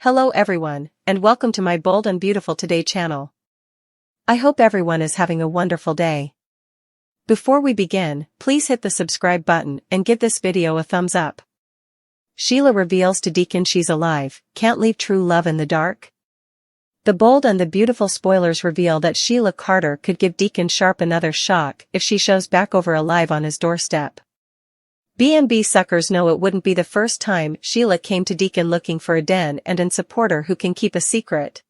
Hello everyone, and welcome to my Bold and Beautiful Today channel. I hope everyone is having a wonderful day. Before we begin, please hit the subscribe button and give this video a thumbs up. Sheila reveals to Deacon she's alive, can't leave true love in the dark. The Bold and the Beautiful spoilers reveal that Sheila Carter could give Deacon Sharp another shock if she shows back over alive on his doorstep. B&B suckers know it wouldn't be the first time Sheila came to Deacon looking for a den and an supporter who can keep a secret.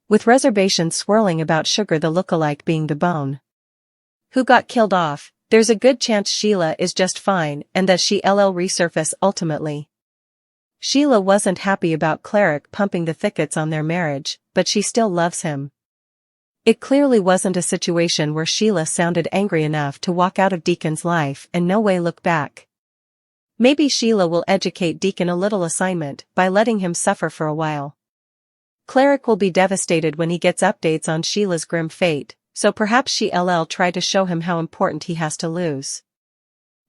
With reservations swirling about Sugar the lookalike being the bone who got killed off, there's a good chance Sheila is just fine and that she'll resurface ultimately. Sheila wasn't happy about Cleric pumping the thickets on their marriage, but she still loves him. It clearly wasn't a situation where Sheila sounded angry enough to walk out of Deacon's life and no way look back. Maybe Sheila will educate Deacon a little assignment by letting him suffer for a while. Cleric will be devastated when he gets updates on Sheila's grim fate, so perhaps she'll try to show him how important he has to lose.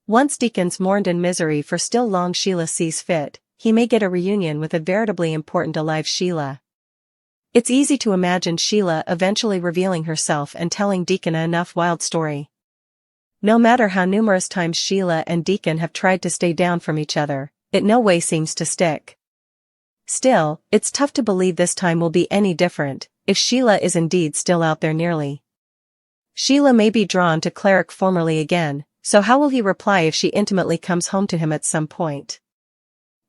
Once Deacon's mourned in misery for still long Sheila sees fit, he may get a reunion with a veritably important alive Sheila. It's easy to imagine Sheila eventually revealing herself and telling Deacon enough wild story. No matter how numerous times Sheila and Deacon have tried to stay down from each other, it no way seems to stick. Still, it's tough to believe this time will be any different, if Sheila is indeed still out there nearly. Sheila may be drawn to Cleric formerly again, so how will he reply if she intimately comes home to him at some point?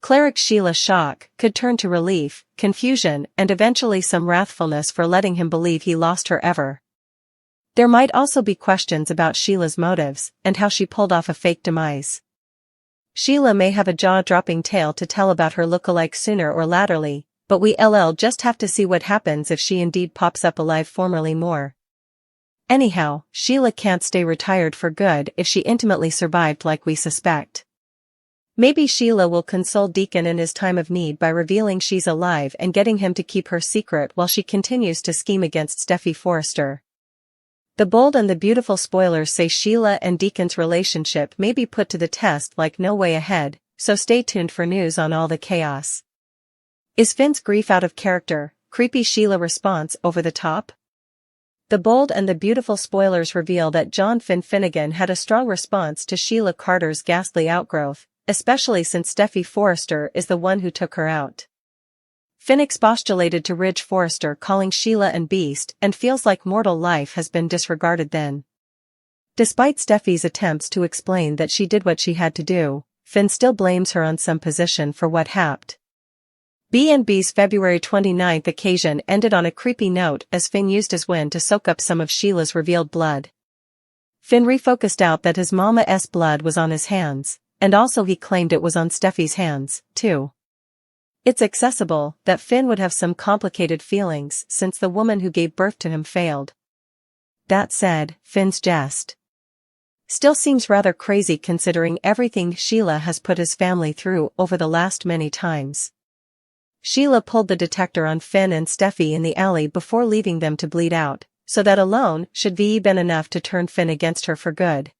Cleric's Sheila shock could turn to relief, confusion, and eventually some wrathfulness for letting him believe he lost her ever. There might also be questions about Sheila's motives and how she pulled off a fake demise. Sheila may have a jaw-dropping tale to tell about her lookalike sooner or laterly, but we'll just have to see what happens if she indeed pops up alive formerly more. Anyhow, Sheila can't stay retired for good if she intimately survived like we suspect. Maybe Sheila will console Deacon in his time of need by revealing she's alive and getting him to keep her secret while she continues to scheme against Steffy Forrester. The Bold and the Beautiful spoilers say Sheila and Deacon's relationship may be put to the test like no way ahead, so stay tuned for news on all the chaos. Is Finn's grief out of character? Creepy Sheila response over the top? The Bold and the Beautiful spoilers reveal that John Finnegan had a strong response to Sheila Carter's ghastly outgrowth, especially since Steffy Forrester is the one who took her out. Finn expostulated to Ridge Forrester calling Sheila an beast and feels like mortal life has been disregarded then. Despite Steffy's attempts to explain that she did what she had to do, Finn still blames her on some position for what happened. B&B's February 29th occasion ended on a creepy note as Finn used his win to soak up some of Sheila's revealed blood. Finn refocused out that his mama's blood was on his hands, and also he claimed it was on Steffy's hands, too. It's accessible that Finn would have some complicated feelings since the woman who gave birth to him failed. That said, Finn's jest still seems rather crazy considering everything Sheila has put his family through over the last many times. Sheila pulled the detector on Finn and Steffy in the alley before leaving them to bleed out, so that alone should be been enough to turn Finn against her for good.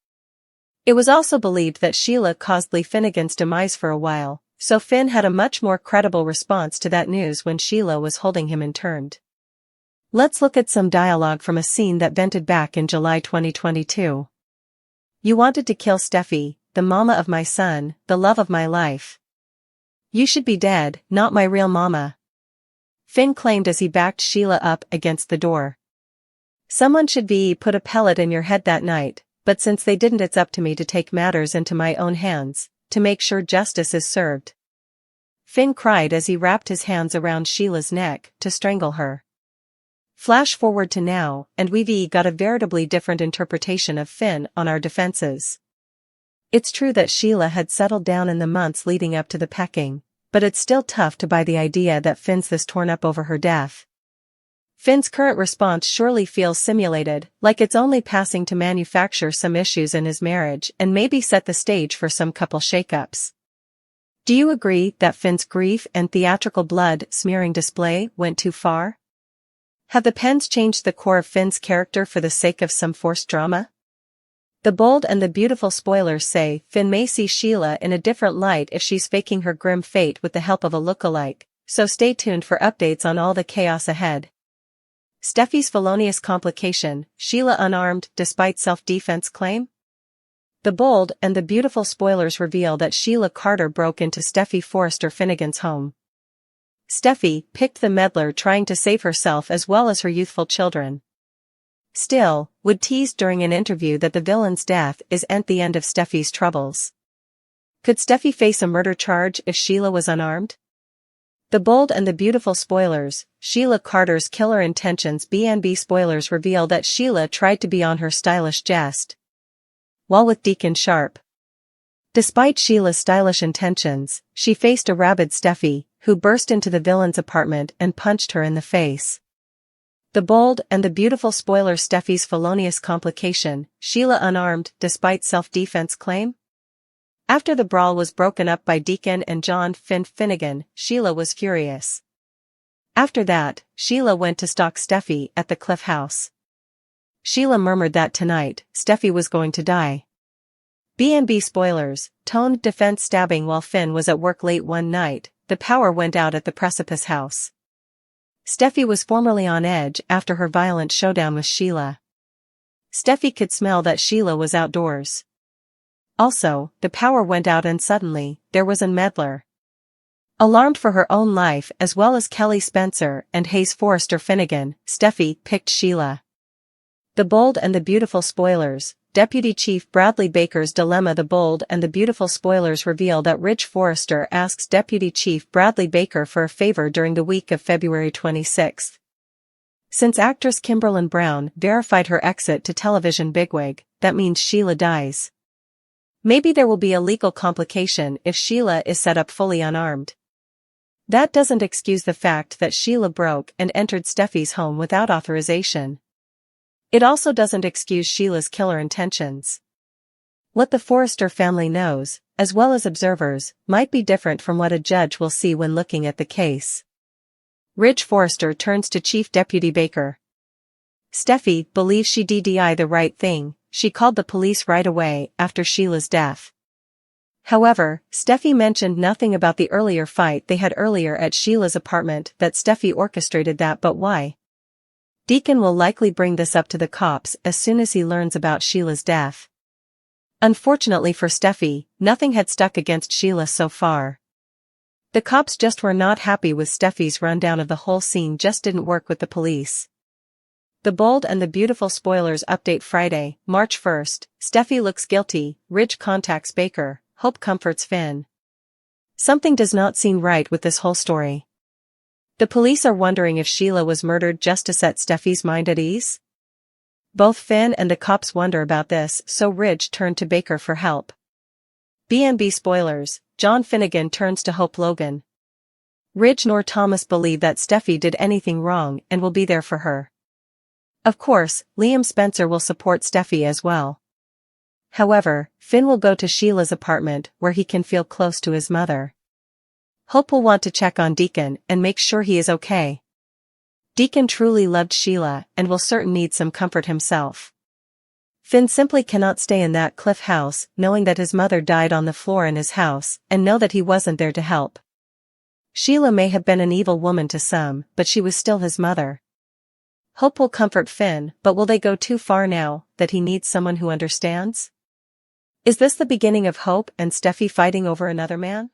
It was also believed that Sheila caused Lee Finnegan's demise for a while, so Finn had a much more credible response to that news when Sheila was holding him interned. Let's look at some dialogue from a scene that vented back in July 2022. You wanted to kill Steffy, the mama of my son, the love of my life. You should be dead, not my real mama. Finn claimed as he backed Sheila up against the door. Someone should be put a pellet in your head that night, but since they didn't, it's up to me to take matters into my own hands, to make sure justice is served. Finn cried as he wrapped his hands around Sheila's neck to strangle her. Flash forward to now, and we've got a veritably different interpretation of Finn on our defenses. It's true that Sheila had settled down in the months leading up to the pecking, but it's still tough to buy the idea that Finn's this torn up over her death. Finn's current response surely feels simulated, like it's only passing to manufacture some issues in his marriage and maybe set the stage for some couple shakeups. Do you agree that Finn's grief and theatrical blood-smearing display went too far? Have the pens changed the core of Finn's character for the sake of some forced drama? The Bold and the Beautiful spoilers say Finn may see Sheila in a different light if she's faking her grim fate with the help of a lookalike, so stay tuned for updates on all the chaos ahead. Steffy's felonious complication, Sheila unarmed despite self-defense claim? The bold and the beautiful spoilers reveal that Sheila Carter broke into Steffy Forrester Finnegan's home. Steffy picked the meddler trying to save herself as well as her youthful children. Still, Wood teased during an interview that the villain's death isn't the end of Steffy's troubles. Could Steffy face a murder charge if Sheila was unarmed? The bold and the beautiful spoilers, Sheila Carter's killer intentions. B&B spoilers reveal that Sheila tried to be on her stylish jest while with Deacon Sharp. Despite Sheila's stylish intentions, she faced a rabid Steffy, who burst into the villain's apartment and punched her in the face. The bold and the beautiful spoiler Steffy's felonious complication, Sheila unarmed despite self-defense claim? After the brawl was broken up by Deacon and John Finnegan, Sheila was furious. After that, Sheila went to stalk Steffy at the Cliff House. Sheila murmured that tonight, Steffy was going to die. B&B spoilers, toned defense stabbing while Finn was at work late one night, the power went out at the Precipice House. Steffy was formerly on edge after her violent showdown with Sheila. Steffy could smell that Sheila was outdoors. Also, the power went out and suddenly, there was a meddler. Alarmed for her own life as well as Kelly Spencer and Hayes Forrester Finnegan, Steffy picked Sheila. The bold and the beautiful spoilers, Deputy Chief Bradley Baker's dilemma. The bold and the beautiful spoilers reveal that Ridge Forrester asks Deputy Chief Bradley Baker for a favor during the week of February 26. Since actress Kimberlyn Brown verified her exit to television bigwig, that means Sheila dies. Maybe there will be a legal complication if Sheila is set up fully unarmed. That doesn't excuse the fact that Sheila broke and entered Steffy's home without authorization. It also doesn't excuse Sheila's killer intentions. What the Forrester family knows, as well as observers, might be different from what a judge will see when looking at the case. Ridge Forrester turns to Chief Deputy Baker. Steffy believes she did the right thing. She called the police right away after Sheila's death. However, Steffy mentioned nothing about the earlier fight they had earlier at Sheila's apartment. That Steffy orchestrated that, but why? Deacon will likely bring this up to the cops as soon as he learns about Sheila's death. Unfortunately for Steffy, nothing had stuck against Sheila so far. The cops just were not happy with Steffy's rundown of the whole scene. Just didn't work with the police. The bold and the beautiful spoilers update Friday, March 1st, Steffy looks guilty, Ridge contacts Baker, hope comforts Finn. Something does not seem right with this whole story. The police are wondering if Sheila was murdered just to set Steffy's mind at ease. Both Finn and the cops wonder about this, so Ridge turned to Baker for help. B&B spoilers, John Finnegan turns to Hope Logan. Ridge nor Thomas believe that Steffy did anything wrong and will be there for her. Of course, Liam Spencer will support Steffy as well. However, Finn will go to Sheila's apartment where he can feel close to his mother. Hope will want to check on Deacon and make sure he is okay. Deacon truly loved Sheila and will certainly need some comfort himself. Finn simply cannot stay in that Cliff House knowing that his mother died on the floor in his house and know that he wasn't there to help. Sheila may have been an evil woman to some, but she was still his mother. Hope will comfort Finn, but will they go too far now that he needs someone who understands? Is this the beginning of Hope and Steffy fighting over another man?